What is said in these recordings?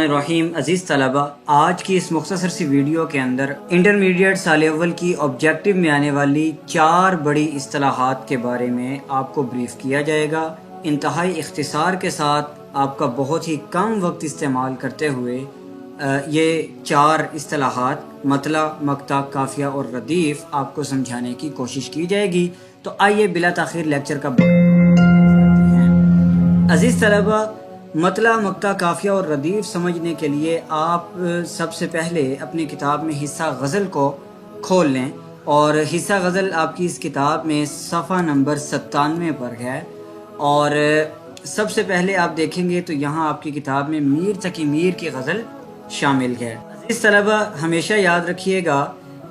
बिस्मिल्लाहिर्रहमानिर्रहीम। अज़ीज़ तलबा, आज की इस मुख्तसर सी वीडियो के अंदर इंटरमीडिएट साल अव्वल की ऑब्जेक्टिव में आने वाली 4 बड़ी इस्तिलाहात के बारे में आपको ब्रीफ किया जाएगा। इंतहाई इख्तिसार के साथ आपका बहुत ही कम वक्त इस्तेमाल करते हुए ये 4 इस्तिलाहात मतला, मक्ता, काफिया और रदीफ़ आपको समझाने की कोशिश की जाएगी। तो आइए बिला ताख़ीर लेक्चर का अज़ीज़ तलबा, मतला, मक्ता, काफिया और रदीफ़ समझने के लिए आप सबसे पहले अपनी किताब में हिस्सा गज़ल को खोल लें और हिस्सा गज़ल आपकी इस किताब में सफ़ा नंबर 97 पर है। और सबसे पहले आप देखेंगे तो यहाँ आपकी किताब में मीर तकी मीर की गज़ल शामिल है। इस तलबा, हमेशा याद रखिएगा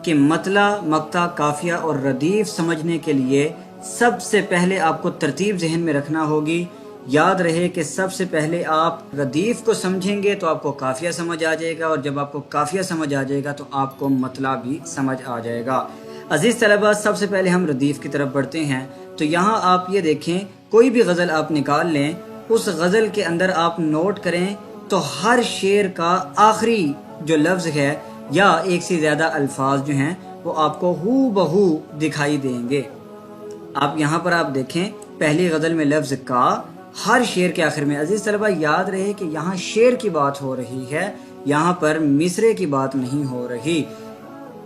कि मतला, मक्ता, काफिया और रदीफ़ समझने के लिए सबसे पहले आपको तरतीब जहन में रखना होगी। याद रहे कि सबसे पहले आप रदीफ़ को समझेंगे तो आपको काफिया समझ आ जाएगा, और जब आपको काफिया समझ आ जाएगा तो आपको मतला भी समझ आ जाएगा। अजीज़ तलबा, सबसे पहले हम रदीफ़ की तरफ बढ़ते हैं। तो यहाँ आप ये देखें, कोई भी गज़ल आप निकाल लें, उस गज़ल के अंदर आप नोट करें तो हर शेर का आखिरी जो लफ्ज़ है या एक से ज़्यादा अल्फाज जो हैं वो आपको हू बहू दिखाई देंगे। आप यहाँ पर आप देखें, पहली गज़ल में लफ्ज़ का हर शेर के आखिर में। अजीज़ तलबा, याद रहे कि यहाँ शेर की बात हो रही है, यहाँ पर मिसरे की बात नहीं हो रही।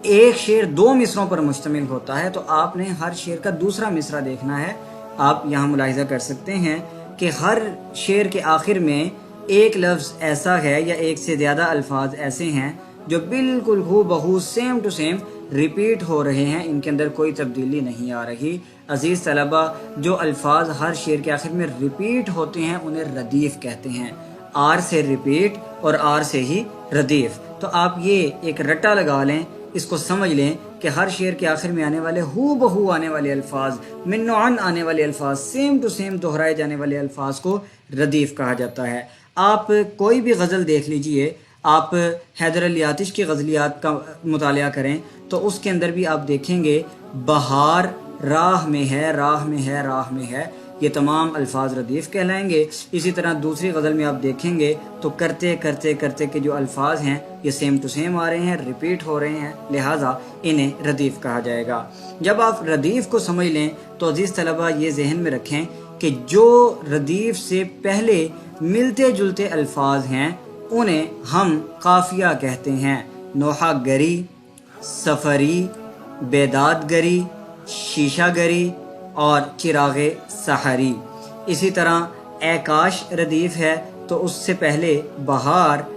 एक शेर 2 मिसरों पर मुश्तमिल होता है, तो आपने हर शेर का दूसरा मिसरा देखना है। आप यहाँ मुलाहिज़ा कर सकते हैं कि हर शेर के आखिर में एक लफ्ज़ ऐसा है या एक से ज़्यादा अल्फाज ऐसे हैं जो बिल्कुल हू बहू सेम टू सेम रिपीट हो रहे हैं, इनके अंदर कोई तब्दीली नहीं आ रही। अजीज़ तलबा, जो अल्फाज हर शेर के आखिर में रिपीट होते हैं उन्हें रदीफ़ कहते हैं। आर से रिपीट और आर से ही रदीफ़। तो आप ये एक रट्टा लगा लें, इसको समझ लें कि हर शेर के आखिर में आने वाले हू बहू आने वाले अल्फाज, मिन्नोअन आने वाले अल्फाज, सेम टू सेम दोहराए जाने वाले अल्फाज को रदीफ़ कहा जाता है। आप कोई भी गज़ल देख लीजिए, आप हैदर अली आतिश की गज़लियात का मुतालिया करें तो उसके अंदर भी आप देखेंगे बहार राह में है, राह में है, राह में है, ये तमाम अल्फाज रदीफ़ कहलाएंगे। इसी तरह दूसरी गज़ल में आप देखेंगे तो करते करते करते के जो अल्फाज हैं ये सेम टू सेम आ रहे हैं, रिपीट हो रहे हैं, लिहाजा इन्हें रदीफ़ कहा जाएगा। जब आप रदीफ़ को समझ लें तो अजीज़ तलबा, ये जहन में रखें कि जो रदीफ़ से पहले मिलते जुलते अल्फाज हैं उन्हें हम काफिया कहते हैं। नोहा गरी, सफरी, बेदाद गरी, शीशा गरी और चिरागे सहरी। इसी तरह एकाश रदीफ़ है तो उससे पहले बहार,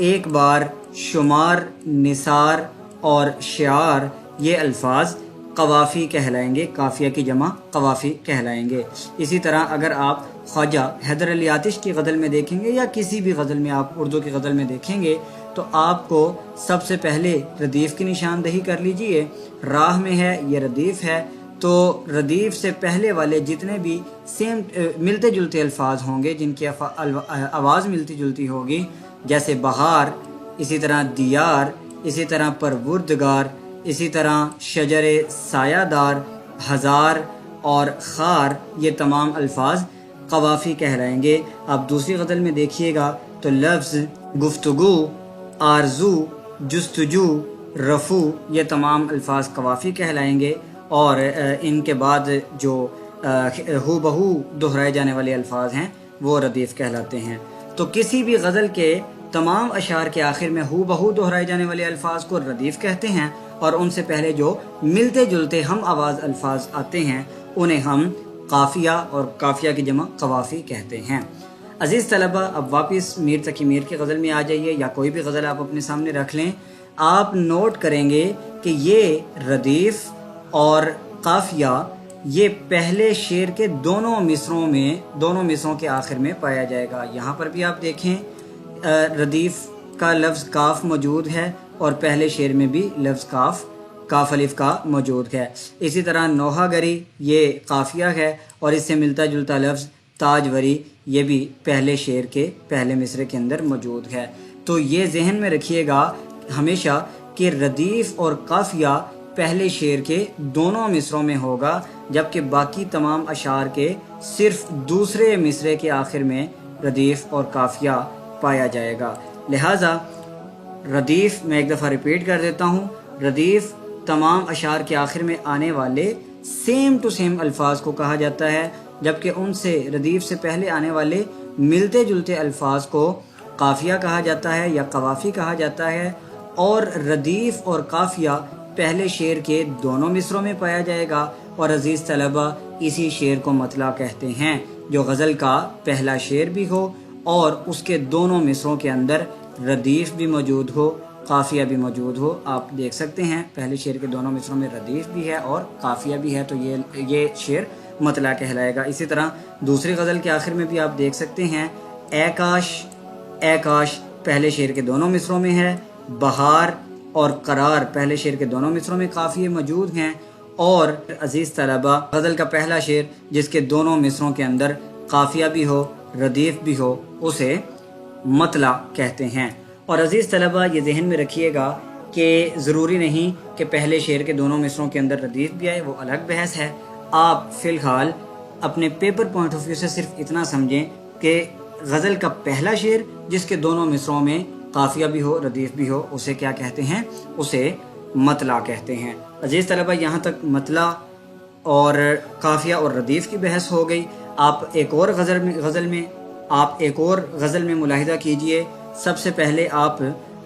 एक बार, शुमार, निसार और शिआर, ये अल्फाज कवाफ़ी कहलाएंगे, काफिया की जमा कवाफ़ी कहलाएंगे। इसी तरह अगर आप ख्वाजा हैदर अली आतिश की गज़ल में देखेंगे या किसी भी गज़ल में आप उर्दू की गज़ल में देखेंगे तो आपको सबसे पहले रदीफ़ की निशानदही कर लीजिए। राह में है, ये रदीफ़ है, तो रदीफ़ से पहले वाले जितने भी सेम मिलते जुलते अल्फाज होंगे, जिनकी आवाज़ मिलती जुलती होगी, जैसे बहार, इसी तरह दियार, इसी तरह परवुर्दगार, इसी तरह शजरे सायादार, हज़ार और खार, ये तमाम अल्फाज कवाफ़ी कहलाएंगे। आप दूसरी गज़ल में देखिएगा तो लफ्ज़ गुफ्तगू, आरजू, जुस्तजू, रफ़ू, ये तमाम अल्फाज कवाफ़ी कहलाएंगे। और इनके बाद जो हू बहू दोहराए जाने वाले अल्फाज हैं वो रदीफ़ कहलाते हैं। तो किसी भी गज़ल के तमाम अशार के आखिर में हू बहू दोहराए जाने वाले अल्फाज को रदीफ़ कहते हैं, और उनसे पहले जो मिलते जुलते हम आवाज़ अल्फाज आते हैं उन्हें हम काफिया और काफिया की जमा कवाफ़ी कहते हैं। अजीज़ तलबा, अब वापस मीर तकी मीर की गज़ल में आ जाइए, या कोई भी गज़ल आप अपने सामने रख लें। आप नोट करेंगे कि ये रदीफ़ और काफिया ये पहले शेर के दोनों मिसरों के आखिर में पाया जाएगा। यहाँ पर भी आप देखें, रदीफ़ का लफ्ज़ काफ मौजूद है और पहले शेर में भी लफ्ज़ काफ अलिफ का मौजूद है। इसी तरह नोहा गरी, ये काफिया है और इससे मिलता जुलता लफ्ज़ ताजवरी, ये भी पहले शेर के पहले मिसरे के अंदर मौजूद है। तो ये जहन में रखिएगा हमेशा कि रदीफ़ और काफिया पहले शेर के दोनों मिसरों में होगा, जबकि बाकी तमाम अशार के सिर्फ दूसरे मिसरे के आखिर में रदीफ़ और काफिया पाया जाएगा। لہٰذا ردیف میں ایک دفعہ ریپیٹ کر دیتا ہوں، ردیف تمام اشعار کے آخر میں آنے والے سیم ٹو سیم الفاظ کو کہا جاتا ہے، جبکہ ان سے ردیف سے پہلے آنے والے ملتے جلتے الفاظ کو قافیہ کہا جاتا ہے یا قوافی کہا جاتا ہے، اور ردیف اور قافیہ پہلے شعر کے دونوں مصروں میں پایا جائے گا، اور عزیز طلبہ اسی شعر کو مطلع کہتے ہیں جو غزل کا پہلا شعر بھی ہو اور اس کے دونوں مصروں کے اندر ردیف بھی موجود ہو، قافیہ بھی موجود ہو۔ آپ دیکھ سکتے ہیں پہلے شعر کے دونوں مصروں میں ردیف بھی ہے اور قافیہ بھی ہے، تو یہ شعر مطلع کہلائے گا۔ اسی طرح دوسری غزل کے آخر میں بھی آپ دیکھ سکتے ہیں، اے کاش اے کاش پہلے شعر کے دونوں مصروں میں ہے، بہار اور قرار پہلے شعر کے دونوں مصروں میں قافیے موجود ہیں، اور عزیز طلبہ غزل کا پہلا شعر جس کے دونوں مصروں کے اندر قافیہ بھی ہو ردیف بھی ہو اسے مطلع کہتے ہیں۔ اور عزیز طلبہ یہ ذہن میں رکھیے گا کہ ضروری نہیں کہ پہلے شعر کے دونوں مصروں کے اندر ردیف بھی آئے، وہ الگ بحث ہے۔ آپ فی الحال اپنے پیپر پوائنٹ آف ویو سے صرف اتنا سمجھیں کہ غزل کا پہلا شعر جس کے دونوں مصروں میں قافیہ بھی ہو ردیف بھی ہو اسے کیا کہتے ہیں؟ اسے مطلع کہتے ہیں۔ عزیز طلبہ یہاں تک مطلع اور قافیہ اور ردیف کی بحث ہو گئی۔ آپ ایک اور غزل میں ملاحظہ کیجئے۔ سب سے پہلے آپ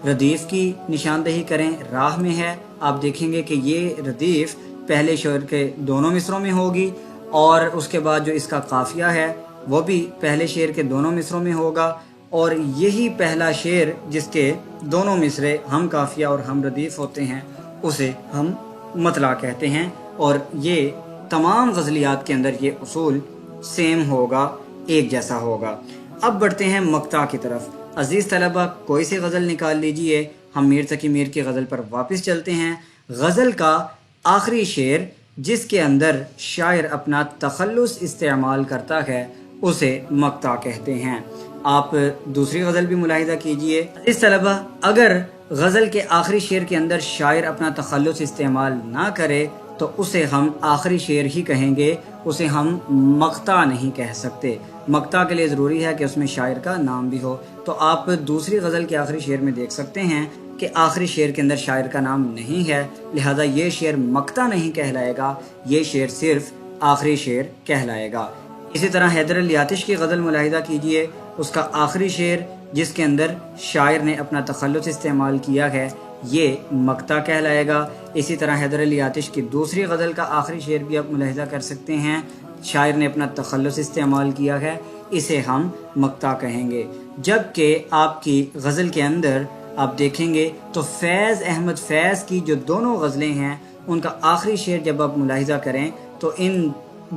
ردیف کی نشاندہی کریں، راہ میں ہے، آپ دیکھیں گے کہ یہ ردیف پہلے شعر کے دونوں مصروں میں ہوگی، اور اس کے بعد جو اس کا قافیہ ہے وہ بھی پہلے شعر کے دونوں مصروں میں ہوگا، اور یہی پہلا شعر جس کے دونوں مصرے ہم قافیہ اور ہم ردیف ہوتے ہیں اسے ہم مطلع کہتے ہیں، اور یہ تمام غزلیات کے اندر یہ اصول سیم ہوگا، ایک جیسا ہوگا۔ اب بڑھتے ہیں مقطع کی طرف۔ عزیز طلبہ کوئی سی غزل نکال لیجئے، ہم میر تقی میر کی غزل پر واپس چلتے ہیں۔ غزل کا آخری شعر جس کے اندر شاعر اپنا تخلص استعمال کرتا ہے اسے مقطع کہتے ہیں۔ آپ دوسری غزل بھی ملاحظہ کیجئے۔ عزیز طلبہ اگر غزل کے آخری شعر کے اندر شاعر اپنا تخلص استعمال نہ کرے تو اسے ہم آخری شعر ہی کہیں گے، اسے ہم مقطع نہیں کہہ سکتے۔ مقطع کے لیے ضروری ہے کہ اس میں شاعر کا نام بھی ہو، تو آپ دوسری غزل کے آخری شعر میں دیکھ سکتے ہیں کہ آخری شعر کے اندر شاعر کا نام نہیں ہے، لہذا یہ شعر مقطع نہیں کہلائے گا، یہ شعر صرف آخری شعر کہلائے گا۔ اسی طرح حیدر علی آتش کی غزل ملاحظہ کیجئے، اس کا آخری شعر جس کے اندر شاعر نے اپنا تخلص استعمال کیا ہے یہ مقطع کہلائے گا۔ اسی طرح حیدر علی آتش کی دوسری غزل کا آخری شعر بھی آپ ملاحظہ کر سکتے ہیں، شاعر نے اپنا تخلص استعمال کیا ہے، اسے ہم مقطع کہیں گے۔ جبکہ آپ کی غزل کے اندر آپ دیکھیں گے تو فیض احمد فیض کی جو دونوں غزلیں ہیں ان کا آخری شعر جب آپ ملاحظہ کریں تو ان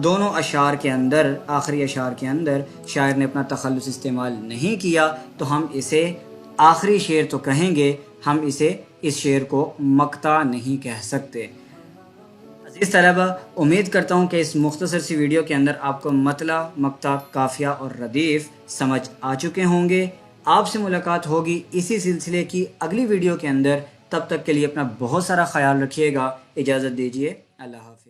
دونوں اشعار کے اندر، آخری اشعار کے اندر شاعر نے اپنا تخلص استعمال نہیں کیا، تو ہم اسے آخری شعر تو کہیں گے، ہم اسے اس شعر کو مقطع نہیں کہہ سکتے۔ عزیز طلبہ امید کرتا ہوں کہ اس مختصر سی ویڈیو کے اندر آپ کو مطلع، مقطع، قافیہ اور ردیف سمجھ آ چکے ہوں گے۔ آپ سے ملاقات ہوگی اسی سلسلے کی اگلی ویڈیو کے اندر، تب تک کے لیے اپنا بہت سارا خیال رکھیے گا۔ اجازت دیجیے، اللہ حافظ۔